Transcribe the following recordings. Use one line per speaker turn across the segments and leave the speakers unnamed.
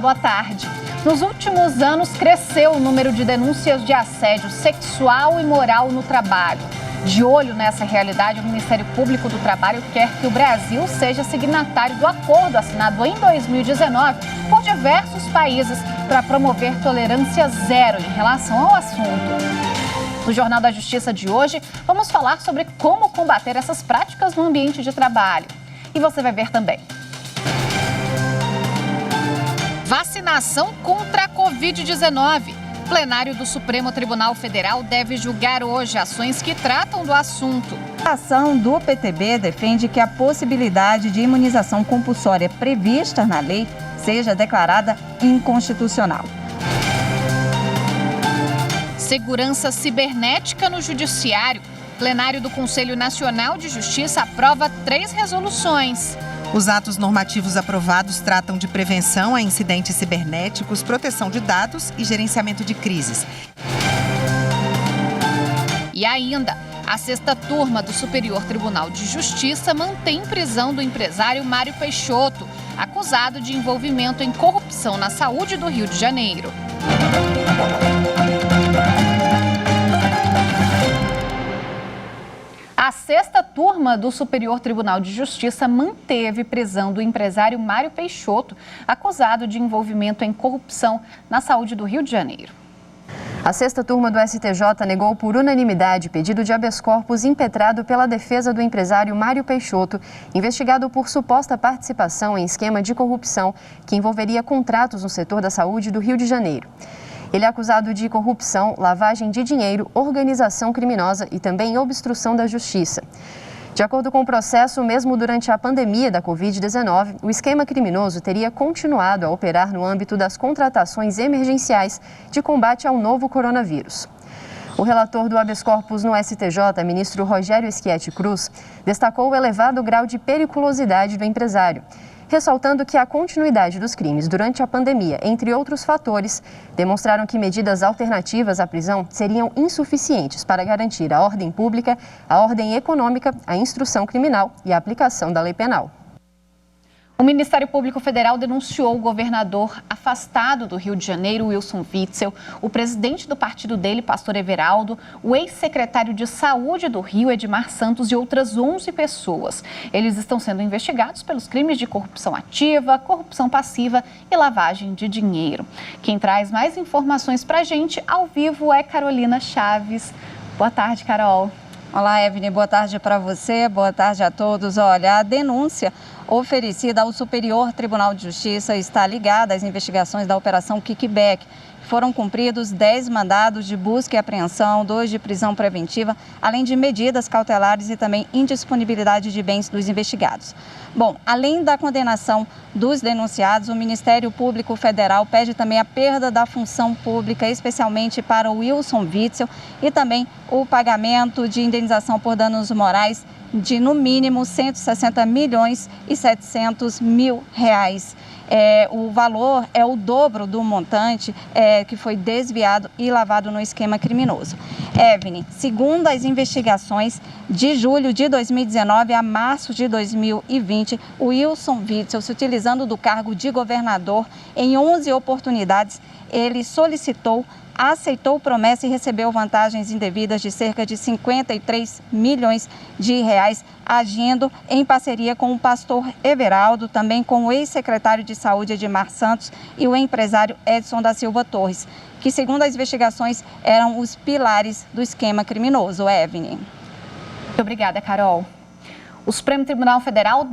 boa tarde. Nos últimos anos, cresceu o número de denúncias de assédio sexual e moral no trabalho. De olho nessa realidade, o Ministério Público do Trabalho quer que o Brasil seja signatário do acordo assinado em 2019 por diversos países para promover tolerância zero em relação ao assunto. No Jornal da Justiça de hoje, vamos falar sobre como combater essas práticas no ambiente de trabalho. E você vai ver também. Vacinação contra a Covid-19. Plenário do Supremo Tribunal Federal deve julgar hoje ações que tratam do assunto.
A ação do PTB defende que a possibilidade de imunização compulsória prevista na lei seja declarada inconstitucional.
Segurança cibernética no Judiciário. Plenário do Conselho Nacional de Justiça aprova 3 resoluções.
Os atos normativos aprovados tratam de prevenção a incidentes cibernéticos, proteção de dados e gerenciamento de crises.
E ainda, a 6ª turma do Superior Tribunal de Justiça mantém prisão do empresário Mário Peixoto, acusado de envolvimento em corrupção na saúde do Rio de Janeiro. A 6ª turma do Superior Tribunal de Justiça manteve prisão do empresário Mário Peixoto, acusado de envolvimento em corrupção na saúde do Rio de Janeiro.
A 6ª turma do STJ negou por unanimidade pedido de habeas corpus impetrado pela defesa do empresário Mário Peixoto, investigado por suposta participação em esquema de corrupção que envolveria contratos no setor da saúde do Rio de Janeiro. Ele é acusado de corrupção, lavagem de dinheiro, organização criminosa e também obstrução da justiça. De acordo com o processo, mesmo durante a pandemia da Covid-19, o esquema criminoso teria continuado a operar no âmbito das contratações emergenciais de combate ao novo coronavírus. O relator do habeas corpus no STJ, ministro Rogério Schietti Cruz, destacou o elevado grau de periculosidade do empresário, ressaltando que a continuidade dos crimes durante a pandemia, entre outros fatores, demonstraram que medidas alternativas à prisão seriam insuficientes para garantir a ordem pública, a ordem econômica, a instrução criminal e a aplicação da lei penal.
O Ministério Público Federal denunciou o governador afastado do Rio de Janeiro, Wilson Witzel, o presidente do partido dele, Pastor Everaldo, o ex-secretário de Saúde do Rio, Edmar Santos, e outras 11 pessoas. Eles estão sendo investigados pelos crimes de corrupção ativa, corrupção passiva e lavagem de dinheiro. Quem traz mais informações para a gente ao vivo é Carolina Chaves. Boa tarde, Carol.
Olá, Evne, boa tarde para você, boa tarde a todos. Olha, a denúncia oferecida ao Superior Tribunal de Justiça está ligada às investigações da Operação Kickback. Foram cumpridos 10 mandados de busca e apreensão, 2 de prisão preventiva, além de medidas cautelares e também indisponibilidade de bens dos investigados. Bom, além da condenação dos denunciados, o Ministério Público Federal pede também a perda da função pública, especialmente para o Wilson Witzel, e também o pagamento de indenização por danos morais de, no mínimo, 160 milhões e 700 mil reais. O valor é o dobro do montante que foi desviado e lavado no esquema criminoso. Evne, segundo as investigações, de julho de 2019 a março de 2020, o Wilson Witzel, se utilizando do cargo de governador, em 11 oportunidades, ele solicitou, aceitou promessa e recebeu vantagens indevidas de cerca de 53 milhões de reais, agindo em parceria com o pastor Everaldo, também com o ex-secretário de Saúde Edmar Santos e o empresário Edson da Silva Torres, que, segundo as investigações, eram os pilares do esquema criminoso. Evne.
Muito obrigada, Carol. O Supremo Tribunal Federal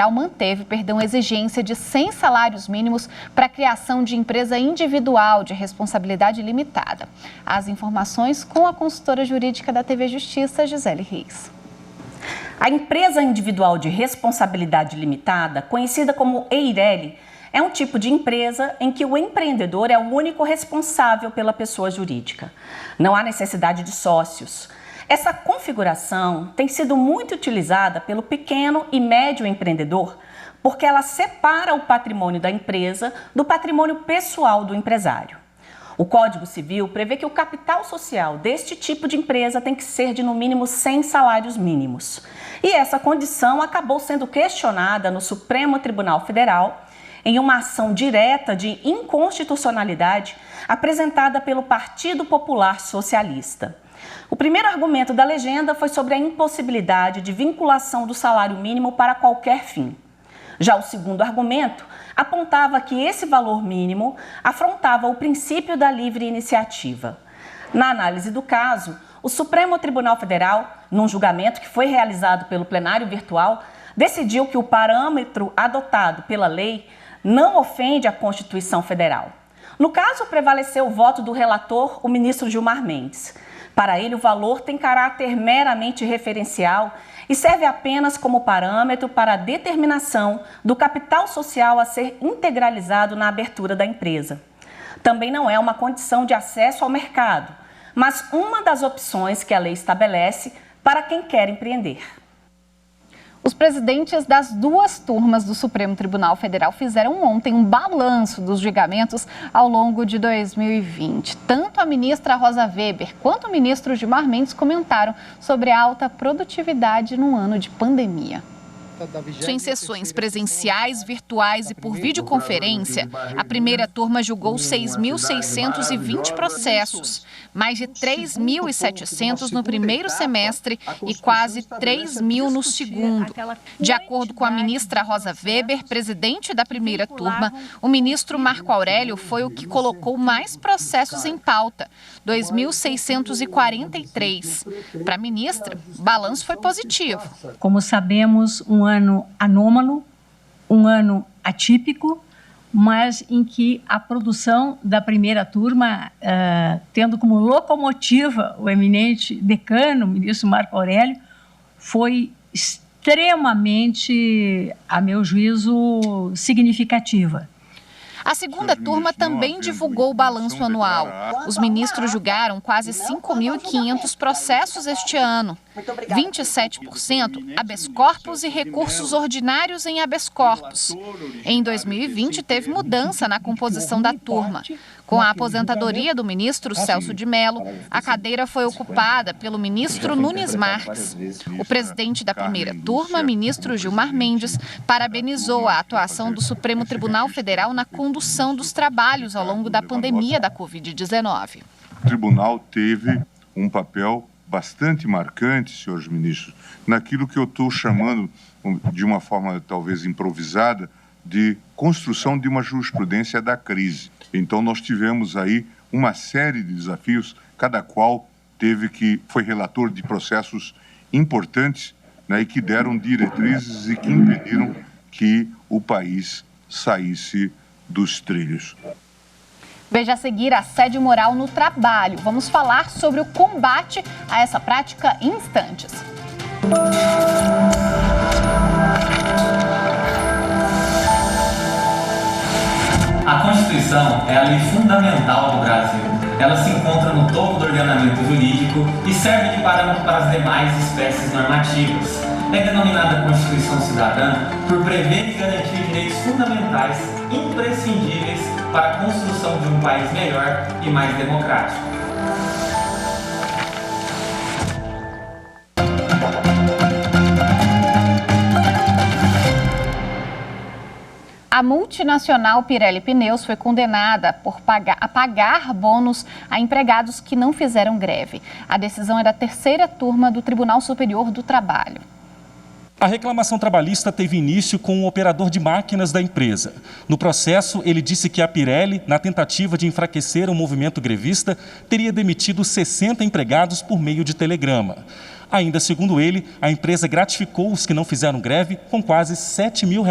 manteve, exigência de 100 salários mínimos para a criação de empresa individual de responsabilidade limitada. As informações com a consultora jurídica da TV Justiça, Gisele Reis.
A empresa individual de responsabilidade limitada, conhecida como EIRELI, é um tipo de empresa em que o empreendedor é o único responsável pela pessoa jurídica. Não há necessidade de sócios. Essa configuração tem sido muito utilizada pelo pequeno e médio empreendedor porque ela separa o patrimônio da empresa do patrimônio pessoal do empresário. O Código Civil prevê que o capital social deste tipo de empresa tem que ser de no mínimo 100 salários mínimos. E essa condição acabou sendo questionada no Supremo Tribunal Federal em uma ação direta de inconstitucionalidade apresentada pelo Partido Popular Socialista. O primeiro argumento da legenda foi sobre a impossibilidade de vinculação do salário mínimo para qualquer fim. Já o segundo argumento apontava que esse valor mínimo afrontava o princípio da livre iniciativa. Na análise do caso, o Supremo Tribunal Federal, num julgamento que foi realizado pelo plenário virtual, decidiu que o parâmetro adotado pela lei não ofende a Constituição Federal. No caso, prevaleceu o voto do relator, o ministro Gilmar Mendes. Para ele, o valor tem caráter meramente referencial e serve apenas como parâmetro para a determinação do capital social a ser integralizado na abertura da empresa. Também não é uma condição de acesso ao mercado, mas uma das opções que a lei estabelece para quem quer empreender.
Os presidentes das duas turmas do Supremo Tribunal Federal fizeram ontem um balanço dos julgamentos ao longo de 2020. Tanto a ministra Rosa Weber quanto o ministro Gilmar Mendes comentaram sobre a alta produtividade no ano de pandemia. Em sessões presenciais, virtuais e por videoconferência, a primeira turma julgou 6.620 processos, mais de 3.700 no primeiro semestre e quase 3.000 no segundo. De acordo com a ministra Rosa Weber, presidente da primeira turma, o ministro Marco Aurélio foi o que colocou mais processos em pauta, 2.643. Para a ministra, o balanço foi positivo.
Como sabemos, um ano anômalo, um ano atípico, mas em que a produção da primeira turma, tendo como locomotiva o eminente decano, o ministro Marco Aurélio, foi extremamente, a meu juízo, significativa.
A segunda turma também divulgou o balanço anual. Os ministros julgaram quase 5.500 processos este ano. 27% habeas corpus e recursos ordinários em habeas corpus. Em 2020, teve mudança na composição da turma. Com a aposentadoria do ministro Celso de Mello, a cadeira foi ocupada pelo ministro Nunes Marques. O presidente da primeira turma, ministro Gilmar Mendes, parabenizou a atuação do Supremo Tribunal Federal na condução dos trabalhos ao longo da pandemia da Covid-19.
O tribunal teve um papel bastante marcante, senhores ministros, naquilo que eu estou chamando, de uma forma talvez improvisada, de construção de uma jurisprudência da crise. Então, nós tivemos aí uma série de desafios, cada qual foi relator de processos importantes, né, e que deram diretrizes e que impediram que o país saísse dos trilhos.
Veja a seguir assédio moral no trabalho. Vamos falar sobre o combate a essa prática em instantes.
A Constituição é a lei fundamental do Brasil. Ela se encontra no topo do ordenamento jurídico e serve de parâmetro para as demais espécies normativas. É denominada Constituição Cidadã por prever e garantir direitos fundamentais imprescindíveis para a construção de um país melhor e mais democrático.
A multinacional Pirelli Pneus foi condenada a pagar bônus a empregados que não fizeram greve. A decisão é da terceira turma do Tribunal Superior do Trabalho.
A reclamação trabalhista teve início com o operador de máquinas da empresa. No processo, ele disse que a Pirelli, na tentativa de enfraquecer o movimento grevista, teria demitido 60 empregados por meio de telegrama. Ainda segundo ele, a empresa gratificou os que não fizeram greve com quase R$7 mil.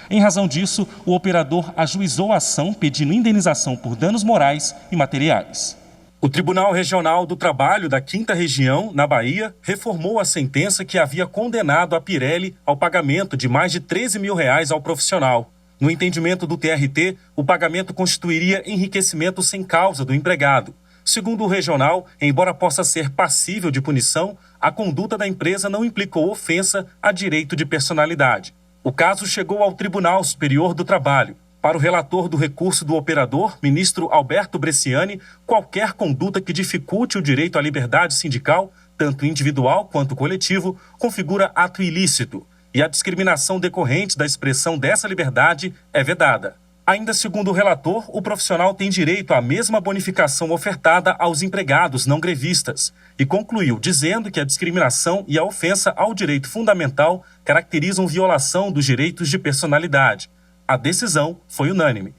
Em razão disso, o operador ajuizou a ação pedindo indenização por danos morais e materiais. O Tribunal Regional do Trabalho da 5ª Região, na Bahia, reformou a sentença que havia condenado a Pirelli ao pagamento de mais de R$13 mil ao profissional. No entendimento do TRT, o pagamento constituiria enriquecimento sem causa do empregado. Segundo o regional, embora possa ser passível de punição, a conduta da empresa não implicou ofensa a direito de personalidade. O caso chegou ao Tribunal Superior do Trabalho. Para o relator do recurso do operador, ministro Alberto Bresciani, qualquer conduta que dificulte o direito à liberdade sindical, tanto individual quanto coletivo, configura ato ilícito. e a discriminação decorrente da expressão dessa liberdade é vedada. Ainda segundo o relator, o profissional tem direito à mesma bonificação ofertada aos empregados não grevistas e concluiu dizendo que a discriminação e a ofensa ao direito fundamental caracterizam violação dos direitos de personalidade. A decisão foi unânime.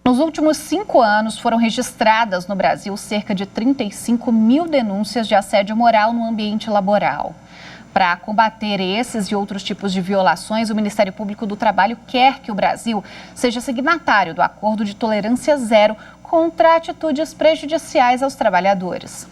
Nos últimos 5 anos, foram registradas no Brasil cerca de 35 mil denúncias de assédio moral no ambiente laboral. Para combater esses e outros tipos de violações, o Ministério Público do Trabalho quer que o Brasil seja signatário do Acordo de Tolerância Zero contra atitudes prejudiciais aos trabalhadores.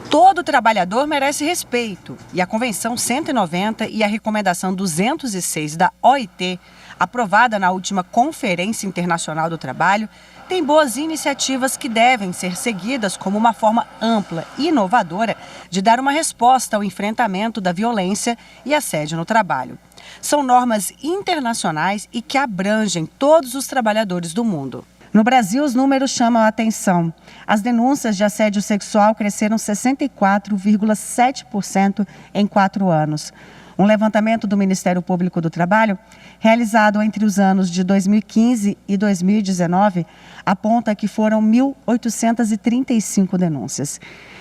Todo trabalhador merece respeito e a Convenção 190 e a Recomendação 206 da OIT, aprovada na última Conferência Internacional do Trabalho, tem boas iniciativas que devem ser seguidas como uma forma ampla e inovadora de dar uma resposta ao enfrentamento da violência e assédio no trabalho. São normas internacionais e que abrangem todos os trabalhadores do mundo. No Brasil, os números chamam a atenção. As denúncias de assédio sexual cresceram 64,7% em 4 anos. Um levantamento do Ministério Público do Trabalho, realizado entre os anos de 2015 e 2019, aponta que foram 1.835 denúncias.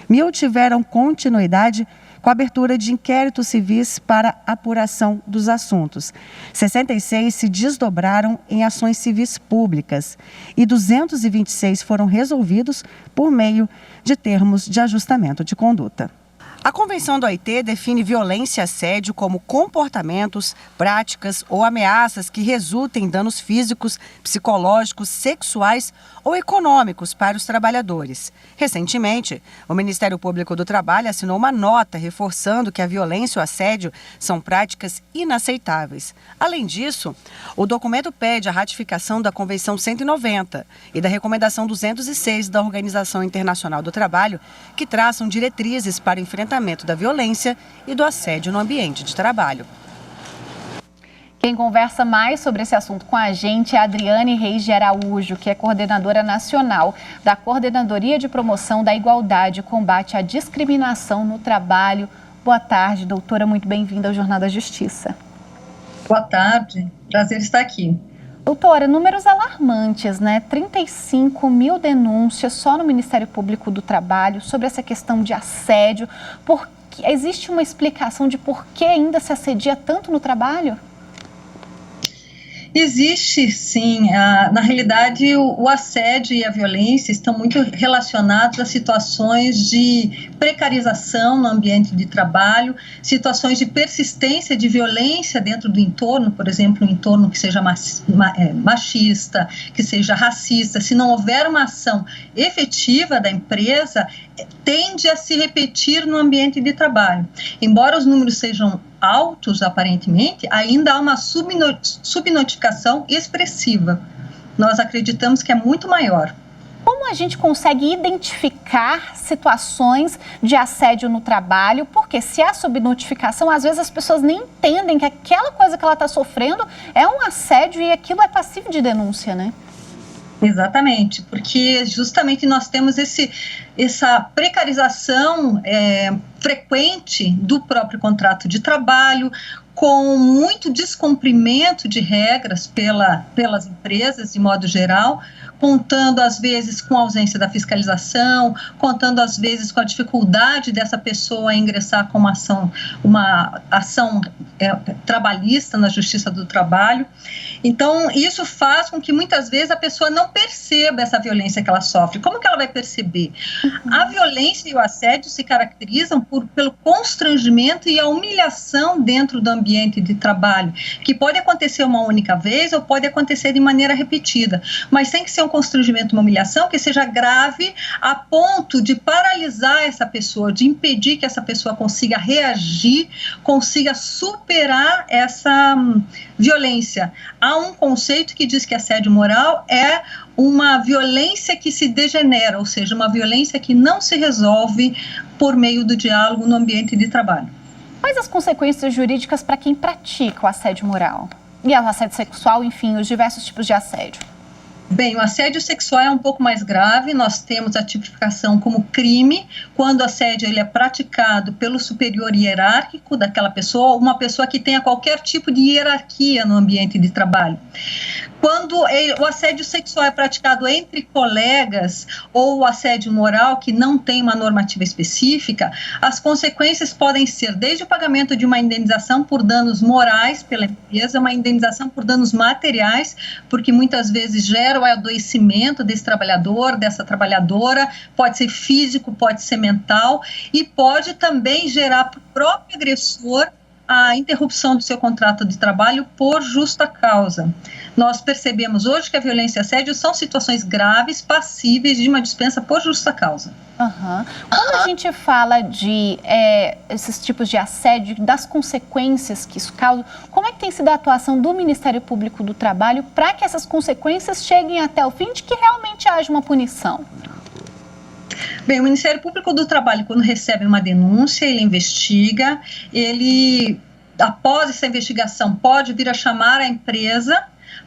1.000 tiveram continuidade com a abertura de inquéritos civis para apuração dos assuntos. 66 se desdobraram em ações civis públicas e 226 foram resolvidos por meio de termos de ajustamento de conduta. A Convenção da OIT define violência e assédio como comportamentos, práticas ou ameaças que resultem em danos físicos, psicológicos, sexuais ou econômicos para os trabalhadores. Recentemente, o Ministério Público do Trabalho assinou uma nota reforçando que a violência e o assédio são práticas inaceitáveis. Além disso, o documento pede a ratificação da Convenção 190 e da Recomendação 206 da Organização Internacional do Trabalho, que traçam diretrizes para o enfrentamento da violência e do assédio no ambiente de trabalho.
Quem conversa mais sobre esse assunto com a gente é a Adriane Reis de Araújo, que é coordenadora nacional da Coordenadoria de Promoção da Igualdade e Combate à Discriminação no Trabalho. Boa tarde, doutora, muito bem-vinda ao Jornal da Justiça.
Boa tarde, prazer estar aqui.
Doutora, números alarmantes, né? 35 mil denúncias só no Ministério Público do Trabalho sobre essa questão de assédio. Existe uma explicação de por que ainda se assedia tanto no trabalho?
Existe, sim. Na realidade, o assédio e a violência estão muito relacionados a situações de precarização no ambiente de trabalho, situações de persistência de violência dentro do entorno, por exemplo, um entorno que seja machista, que seja racista. Se não houver uma ação efetiva da empresa, tende a se repetir no ambiente de trabalho. Embora os números sejam altos, aparentemente, ainda há uma subnotificação expressiva. Nós acreditamos que é muito maior.
Como a gente consegue identificar situações de assédio no trabalho? Porque se há subnotificação, às vezes as pessoas nem entendem que aquela coisa que ela está sofrendo é um assédio e aquilo é passível de denúncia, né?
Exatamente, porque justamente nós temos essa precarização frequente do próprio contrato de trabalho, com muito descumprimento de regras pelas empresas, de modo geral, contando às vezes com a ausência da fiscalização, contando às vezes com a dificuldade dessa pessoa ingressar com uma ação trabalhista na Justiça do Trabalho. Então, isso faz com que muitas vezes a pessoa não perceba essa violência que ela sofre. Como que ela vai perceber? A violência e o assédio se caracterizam pelo constrangimento e a humilhação dentro do ambiente de trabalho, que pode acontecer uma única vez ou pode acontecer de maneira repetida, mas tem que ser um constrangimento, uma humilhação que seja grave a ponto de paralisar essa pessoa, de impedir que essa pessoa consiga reagir, consiga superar essa violência. Há um conceito que diz que assédio moral é uma violência que se degenera, ou seja, uma violência que não se resolve por meio do diálogo no ambiente de trabalho.
Quais as consequências jurídicas para quem pratica o assédio moral? E o assédio sexual, enfim, os diversos tipos de assédio?
Bem, o assédio sexual é um pouco mais grave. Nós temos a tipificação como crime quando o assédio ele é praticado pelo superior hierárquico daquela pessoa, uma pessoa que tenha qualquer tipo de hierarquia no ambiente de trabalho. Quando o assédio sexual é praticado entre colegas ou o assédio moral que não tem uma normativa específica, as consequências podem ser desde o pagamento de uma indenização por danos morais pela empresa, uma indenização por danos materiais, porque muitas vezes gera o adoecimento desse trabalhador, dessa trabalhadora, pode ser físico, pode ser mental, e pode também gerar para o próprio agressor a interrupção do seu contrato de trabalho por justa causa. Nós percebemos hoje que a violência e assédio são situações graves, passíveis de uma dispensa por justa causa.
Quando a gente fala de esses tipos de assédio, das consequências que isso causa, como é que tem sido a atuação do Ministério Público do Trabalho para que essas consequências cheguem até o fim, de que realmente haja uma punição?
Bem, o Ministério Público do Trabalho, quando recebe uma denúncia, ele investiga, ele, após essa investigação, pode vir a chamar a empresa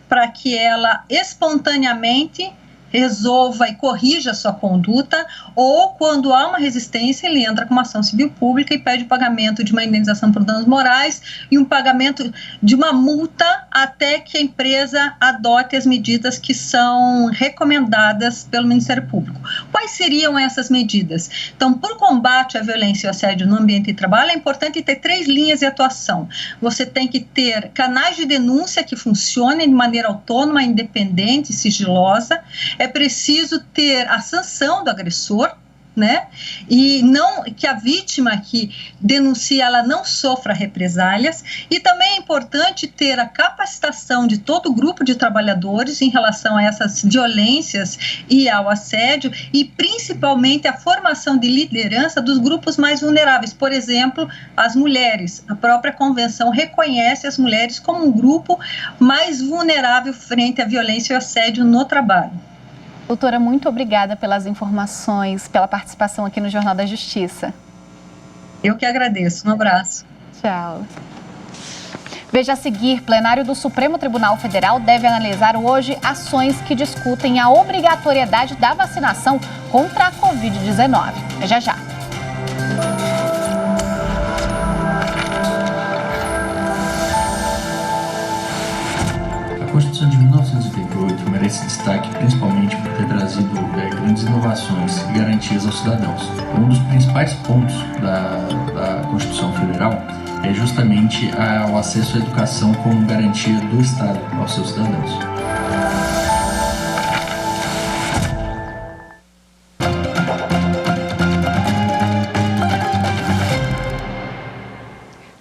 para que ela espontaneamente resolva e corrija a sua conduta, ou quando há uma resistência, ele entra com uma ação civil pública e pede o pagamento de uma indenização por danos morais e um pagamento de uma multa até que a empresa adote as medidas que são recomendadas pelo Ministério Público. Quais seriam essas medidas? Então, por combate à violência e ao assédio no ambiente de trabalho, é importante ter 3 linhas de atuação. Você tem que ter canais de denúncia que funcionem de maneira autônoma, independente, sigilosa. É preciso ter a sanção do agressor, né? E não que a vítima que denuncia ela não sofra represálias, e também é importante ter a capacitação de todo o grupo de trabalhadores em relação a essas violências e ao assédio, e principalmente a formação de liderança dos grupos mais vulneráveis, por exemplo, as mulheres. A própria convenção reconhece as mulheres como um grupo mais vulnerável frente à violência e ao assédio no trabalho.
Doutora, muito obrigada pelas informações, pela participação aqui no Jornal da Justiça.
Eu que agradeço. Um abraço.
Tchau. Veja a seguir, plenário do Supremo Tribunal Federal deve analisar hoje ações que discutem a obrigatoriedade da vacinação contra a Covid-19. Já já.
A Constituição de 1988 merece destaque principalmente por ter trazido grandes inovações e garantias aos cidadãos. Um dos principais pontos da Constituição Federal é justamente o acesso à educação como garantia do Estado aos seus cidadãos.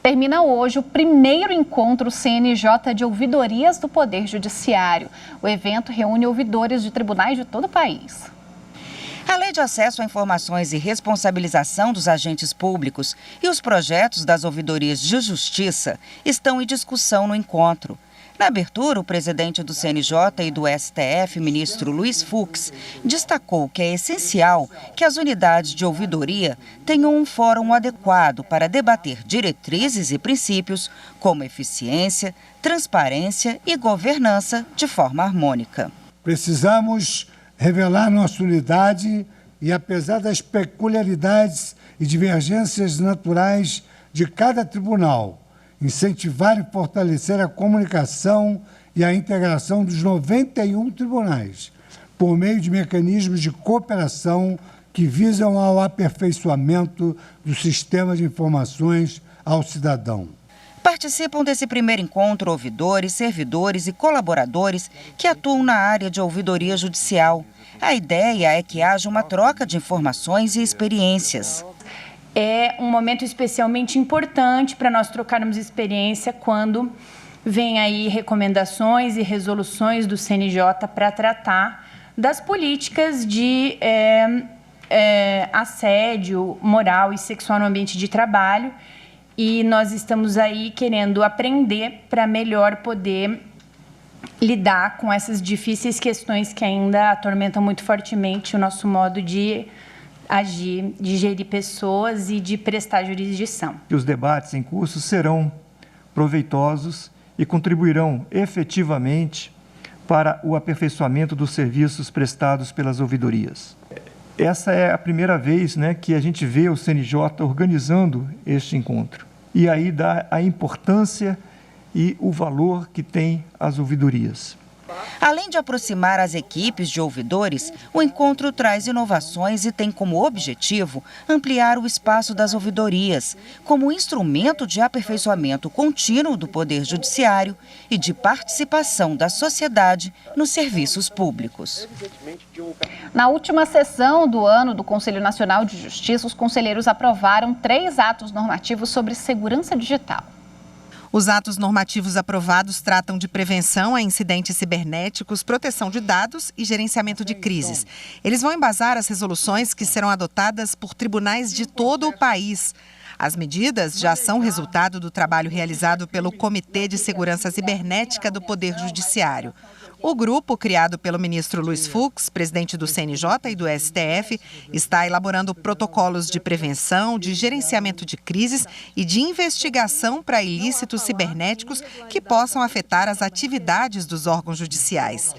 Termina hoje o primeiro encontro CNJ de ouvidorias do Poder Judiciário. O evento reúne ouvidores de tribunais de todo o país.
A Lei de Acesso a Informações e Responsabilização dos Agentes Públicos e os projetos das ouvidorias de justiça estão em discussão no encontro. Na abertura, o presidente do CNJ e do STF, ministro Luiz Fux, destacou que é essencial que as unidades de ouvidoria tenham um fórum adequado para debater diretrizes e princípios como eficiência, transparência e governança de forma harmônica.
Precisamos revelar nossa unidade e, apesar das peculiaridades e divergências naturais de cada tribunal, incentivar e fortalecer a comunicação e a integração dos 91 tribunais, por meio de mecanismos de cooperação que visam ao aperfeiçoamento do sistema de informações ao cidadão.
Participam desse primeiro encontro ouvidores, servidores e colaboradores que atuam na área de ouvidoria judicial. A ideia é que haja uma troca de informações e experiências.
É um momento especialmente importante para nós trocarmos experiência quando vem aí recomendações e resoluções do CNJ para tratar das políticas de assédio moral e sexual no ambiente de trabalho. E nós estamos aí querendo aprender para melhor poder lidar com essas difíceis questões que ainda atormentam muito fortemente o nosso modo de agir, de gerir pessoas e de prestar jurisdição.
Os debates em curso serão proveitosos e contribuirão efetivamente para o aperfeiçoamento dos serviços prestados pelas ouvidorias. Essa é a primeira vez, que a gente vê o CNJ organizando este encontro. E aí dá a importância e o valor que tem as ouvidorias.
Além de aproximar as equipes de ouvidores, o encontro traz inovações e tem como objetivo ampliar o espaço das ouvidorias, como instrumento de aperfeiçoamento contínuo do Poder Judiciário e de participação da sociedade nos serviços públicos.
Na última sessão do ano do Conselho Nacional de Justiça, os conselheiros aprovaram 3 atos normativos sobre segurança digital.
Os atos normativos aprovados tratam de prevenção a incidentes cibernéticos, proteção de dados e gerenciamento de crises. Eles vão embasar as resoluções que serão adotadas por tribunais de todo o país. As medidas já são resultado do trabalho realizado pelo Comitê de Segurança Cibernética do Poder Judiciário. O grupo, criado pelo ministro Luiz Fux, presidente do CNJ e do STF, está elaborando protocolos de prevenção, de gerenciamento de crises e de investigação para ilícitos cibernéticos que possam afetar as atividades dos órgãos judiciais.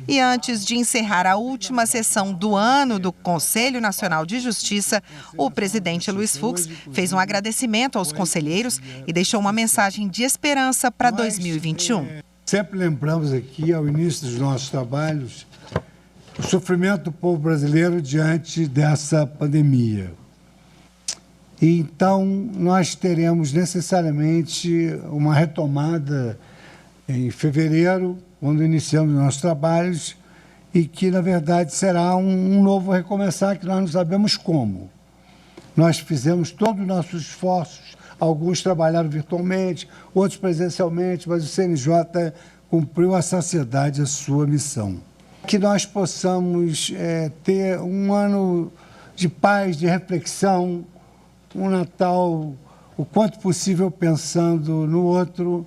E antes de encerrar a última sessão do ano do Conselho Nacional de Justiça, o presidente Luiz Fux fez um agradecimento aos conselheiros e deixou uma mensagem de esperança para 2021.
Sempre lembramos aqui, ao início dos nossos trabalhos, o sofrimento do povo brasileiro diante dessa pandemia. E então nós teremos necessariamente uma retomada em fevereiro, quando iniciamos nossos trabalhos, e que, na verdade, será um novo recomeçar, que nós não sabemos como. Nós fizemos todos os nossos esforços, alguns trabalharam virtualmente, outros presencialmente, mas o CNJ cumpriu à saciedade a sua missão. Que nós possamos ter um ano de paz, de reflexão, um Natal o quanto possível pensando no outro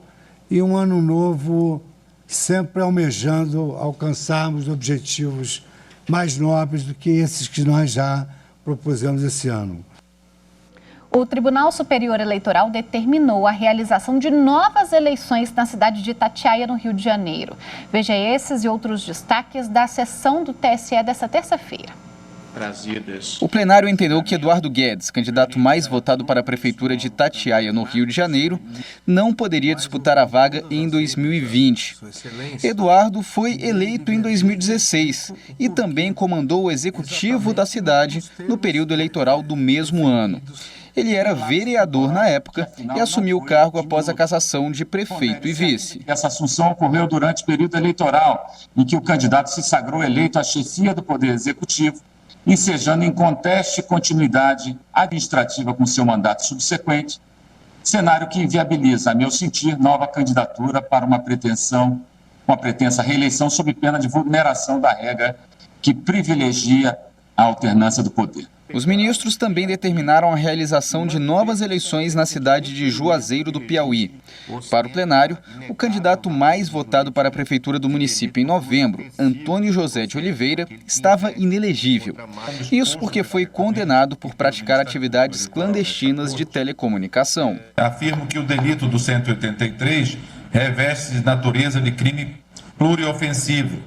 e um ano novo sempre almejando alcançarmos objetivos mais nobres do que esses que nós já propusemos esse ano.
O Tribunal Superior Eleitoral determinou a realização de novas eleições na cidade de Itatiaia, no Rio de Janeiro. Veja esses e outros destaques da sessão do TSE desta terça-feira.
O plenário entendeu que Eduardo Guedes, candidato mais votado para a Prefeitura de Itatiaia, no Rio de Janeiro, não poderia disputar a vaga em 2020. Eduardo foi eleito em 2016 e também comandou o executivo da cidade no período eleitoral do mesmo ano. Ele era vereador na época e assumiu o cargo após a cassação de prefeito e vice.
Essa assunção ocorreu durante o período eleitoral, em que o candidato se sagrou eleito à chefia do Poder Executivo, ensejando em conteste continuidade administrativa com seu mandato subsequente, cenário que inviabiliza, a meu sentir, nova candidatura para uma pretensa reeleição sob pena de vulneração da regra que privilegia a alternância do poder.
Os ministros também determinaram a realização de novas eleições na cidade de Juazeiro do Piauí. Para o plenário, o candidato mais votado para a prefeitura do município em novembro, Antônio José de Oliveira, estava inelegível. Isso porque foi condenado por praticar atividades clandestinas de telecomunicação.
Afirmo que o delito do 183 reveste de natureza de crime pluriofensivo,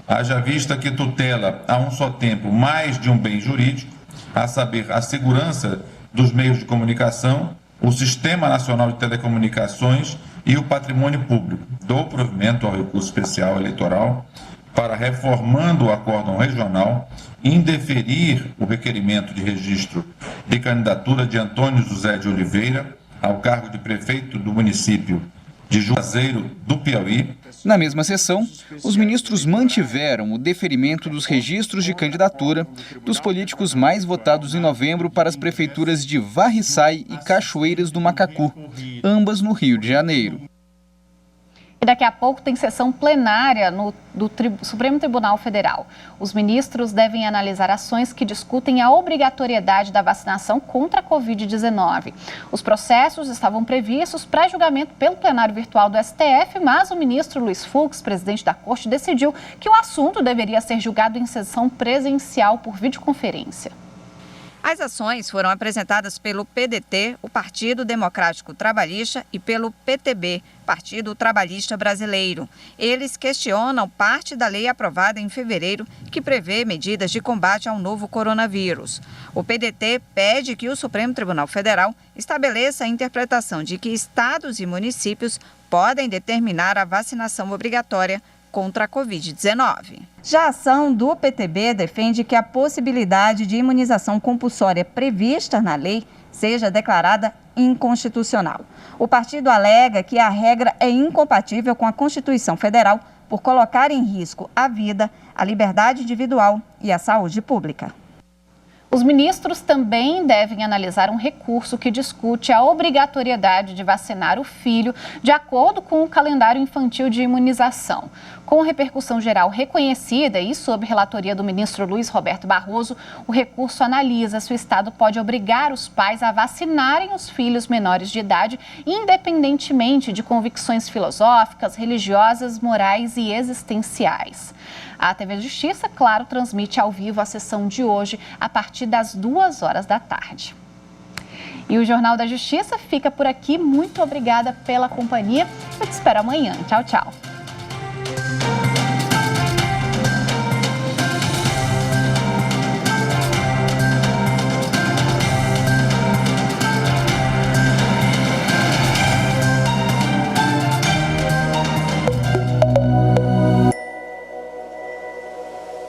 haja vista que tutela a um só tempo mais de um bem jurídico, a saber, a segurança dos meios de comunicação, o Sistema Nacional de Telecomunicações e o patrimônio público. Dou provimento ao recurso especial eleitoral para, reformando o acórdão regional, indeferir o requerimento de registro de candidatura de Antônio José de Oliveira ao cargo de prefeito do município de Juazeiro do Piauí.
Na mesma sessão, os ministros mantiveram o deferimento dos registros de candidatura dos políticos mais votados em novembro para as prefeituras de Varriçai e Cachoeiras do Macacu, ambas no Rio de Janeiro.
E daqui a pouco tem sessão plenária do Supremo Tribunal Federal. Os ministros devem analisar ações que discutem a obrigatoriedade da vacinação contra a Covid-19. Os processos estavam previstos para julgamento pelo plenário virtual do STF, mas o ministro Luiz Fux, presidente da Corte, decidiu que o assunto deveria ser julgado em sessão presencial por videoconferência.
As ações foram apresentadas pelo PDT, o Partido Democrático Trabalhista, e pelo PTB, Partido Trabalhista Brasileiro. Eles questionam parte da lei aprovada em fevereiro que prevê medidas de combate ao novo coronavírus. O PDT pede que o Supremo Tribunal Federal estabeleça a interpretação de que estados e municípios podem determinar a vacinação obrigatória contra a Covid-19. Já a ação do PTB defende que a possibilidade de imunização compulsória prevista na lei seja declarada inconstitucional. O partido alega que a regra é incompatível com a Constituição Federal por colocar em risco a vida, a liberdade individual e a saúde pública.
Os ministros também devem analisar um recurso que discute a obrigatoriedade de vacinar o filho de acordo com o calendário infantil de imunização. Com repercussão geral reconhecida e sob relatoria do ministro Luiz Roberto Barroso, o recurso analisa se o Estado pode obrigar os pais a vacinarem os filhos menores de idade, independentemente de convicções filosóficas, religiosas, morais e existenciais. A TV Justiça, claro, transmite ao vivo a sessão de hoje a partir das 2h da tarde. E o Jornal da Justiça fica por aqui. Muito obrigada pela companhia. Eu te espero amanhã. Tchau, tchau.